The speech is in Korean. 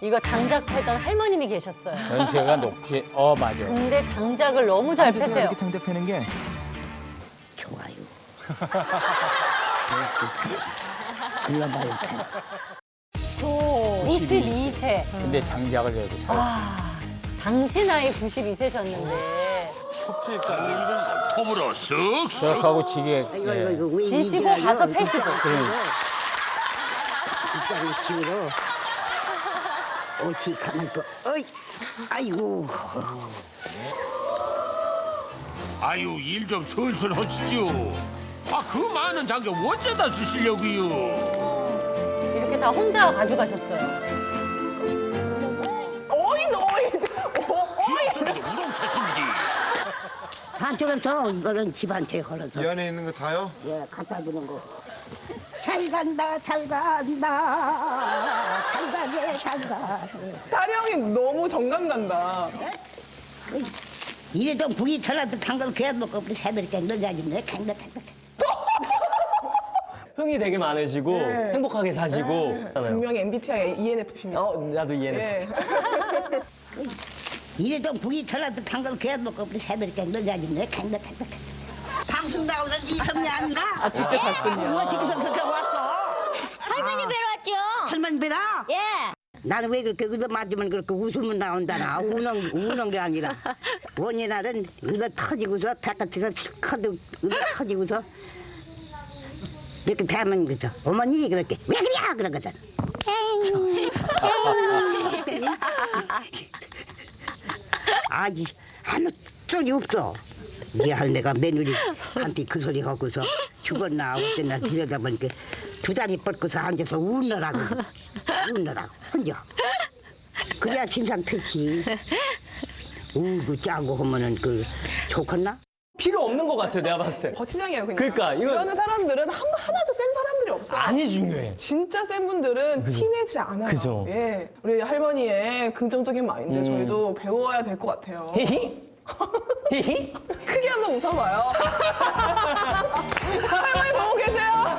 이거 장작패던 할머님이 계셨어요. 연세가 높지. 맞아. 근데 장작을 너무 잘 패세요. 이렇게 장작 패는 게 좋아요. 불러봐요. 92세. 근데 장작을 저렇게 잘. 당시 나이 92세셨는데 톱으로 쓱 저렇게 하고 지게. 이거 예. 왜 지시고 이지라요? 가서 패시고. 이쪽으로 집으로. 옳지, 가만 있고. 어이, 아이고. 아유 일 좀 슬슬 하시죠. 그 많은 장작 언제다 쓰시려고요? 이렇게 다 혼자 가져가셨어요. 소리도 우렁차신지. 한쪽에서 이거는 집 한 채 걸어서. 이 안에 있는 거 다요? 예, 갖다 주는 거. 잘 간다, 잘 간다. 잘 가게, 잘 가게. 다리 형이 너무 정감 간다. 이래도 불이 전화도 당근 그냥 먹고 새벽에 넣어야겠네. 간다, 간다. 흥이 되게 많으시고 행복하게 사시고. 분명히 MBTI ENFP입니다. 나도 이해는. 예. 이래도 불이 전화도 당근 그냥 먹고 새벽에 넣어야겠네. 간다, 간다. 방송 나오는 이성이 아닌가? 직접 갔군요. 어떻게서 그렇게 왔어? 할머니 뵈러 왔죠? 할머니 뵈라? 예. 나는 왜 그렇게 의도 맞으면 그렇게 웃으면 나온다나 우는 게 아니라 원인날은 의도 터지고서 바깥에서 실컷 의도 터지고서 이렇게 대하면 그죠 어머니 그렇게 왜 그래 그런 거잖아. 그랬더니 아이 아무 소리 없어. 네 할매가 며느리한테 그 소리 하고서 죽었나 어쨌나 들여다보니까 두 다리 뻗고서 앉아서 웃느라고 혼자. 그래야 신상 좋지. 울고 짜고 하면은 그 좋겠나? 필요 없는 것 같아 내가 봤을 때. 버티장이에요, 그냥. 그러니까 이건- 이러는 사람들은 하나도 센 사람들이 없어요. 많이 중요해. 진짜 센 분들은 티내지 않아요. 그죠. 예. 우리 할머니의 긍정적인 마인드 저희도 배워야 될 것 같아요. 히히? 히히? 크게 한번 웃어봐요. 할머니 보고 계세요.